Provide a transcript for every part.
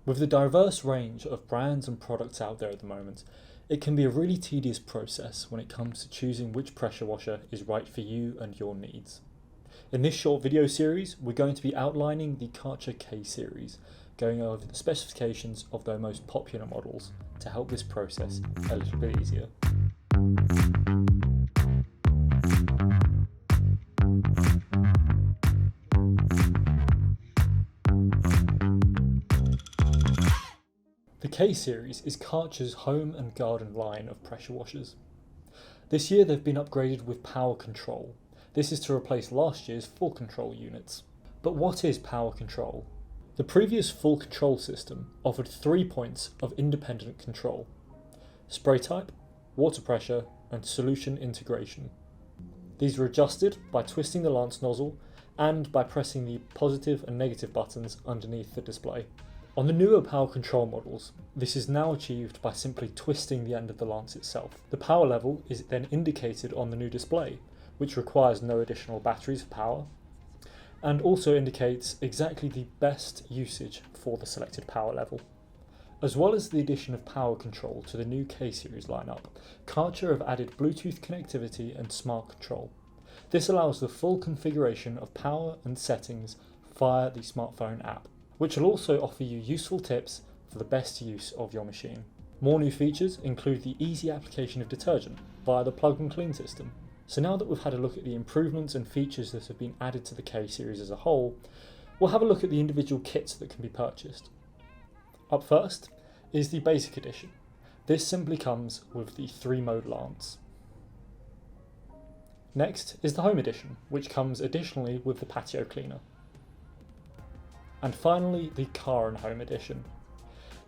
With the diverse range of brands and products out there at the moment, it can be a really tedious process when it comes to choosing which pressure washer is right for you and your needs. In this short video series, we're going to be outlining the Karcher K series, going over the specifications of their most popular models to help this process a little bit easier. The K series is Karcher's home and garden line of pressure washers. This year they've been upgraded with power control. This is to replace last year's full control units. But what is power control? The previous full control system offered 3 points of independent control: spray type, water pressure, and solution integration. These were adjusted by twisting the lance nozzle and by pressing the positive and negative buttons underneath the display. On the newer power control models, this is now achieved by simply twisting the end of the lance itself. The power level is then indicated on the new display, which requires no additional batteries for power, and also indicates exactly the best usage for the selected power level. As well as the addition of power control to the new K series lineup, Karcher have added Bluetooth connectivity and smart control. This allows the full configuration of power and settings via the smartphone app, which will also offer you useful tips for the best use of your machine. More new features include the easy application of detergent via the plug and clean system. So now that we've had a look at the improvements and features that have been added to the K series as a whole, we'll have a look at the individual kits that can be purchased. Up first is the basic edition. This simply comes with the 3-mode lance. Next is the home edition, which comes additionally with the patio cleaner. And finally, the car and home edition.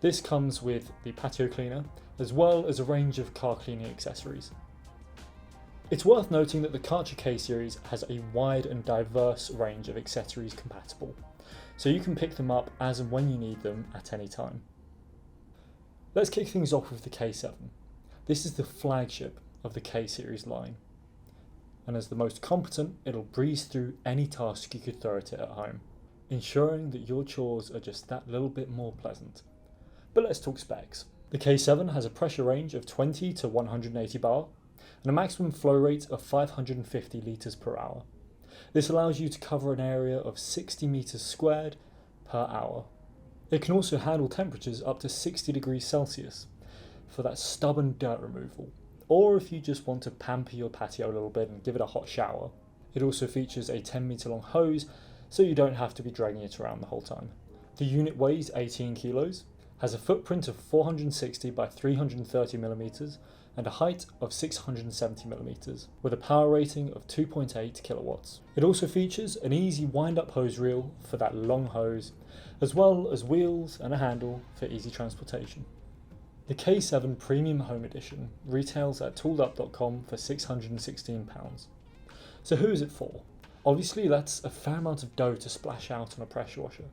This comes with the patio cleaner, as well as a range of car cleaning accessories. It's worth noting that the Karcher K series has a wide and diverse range of accessories compatible, so you can pick them up as and when you need them at any time. Let's kick things off with the K7. This is the flagship of the K series line, and as the most competent, it'll breeze through any task you could throw at it at home, ensuring that your chores are just that little bit more pleasant. But let's talk specs. The K7 has a pressure range of 20 to 180 bar and a maximum flow rate of 550 litres per hour. This allows you to cover an area of 60 metres squared per hour. It can also handle temperatures up to 60 degrees Celsius for that stubborn dirt removal, or if you just want to pamper your patio a little bit and give it a hot shower. It also features a 10 metre long hose, so you don't have to be dragging it around the whole time. The unit weighs 18 kilos, has a footprint of 460 by 330 millimeters and a height of 670 millimeters, with a power rating of 2.8 kilowatts. It also features an easy wind-up hose reel for that long hose, as well as wheels and a handle for easy transportation. The K7 Premium Home Edition retails at tooled.com for £616. So who is it for? Obviously, that's a fair amount of dough to splash out on a pressure washer.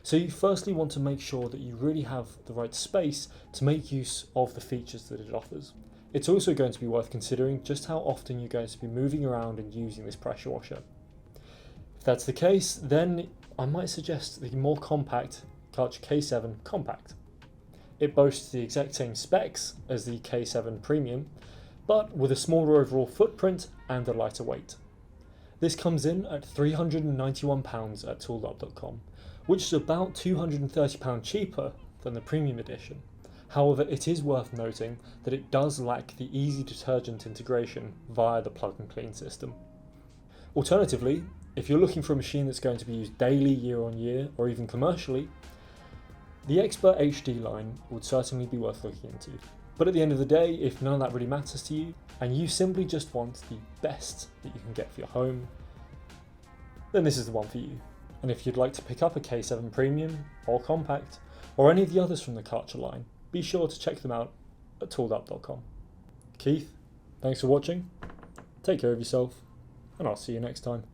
So you firstly want to make sure that you really have the right space to make use of the features that it offers. It's also going to be worth considering just how often you're going to be moving around and using this pressure washer. If that's the case, then I might suggest the more compact Karcher K7 Compact. It boasts the exact same specs as the K7 Premium, but with a smaller overall footprint and a lighter weight. This comes in at £391 at tooled.com, which is about £230 cheaper than the Premium Edition. However, it is worth noting that it does lack the easy detergent integration via the plug and clean system. Alternatively, if you're looking for a machine that's going to be used daily, year on year, or even commercially, the Expert HD line would certainly be worth looking into. But at the end of the day, if none of that really matters to you, and you simply just want the best that you can get for your home, then this is the one for you. And if you'd like to pick up a K7 Premium or Compact, or any of the others from the Karcher line, be sure to check them out at tooled.com. Keith, thanks for watching, take care of yourself, and I'll see you next time.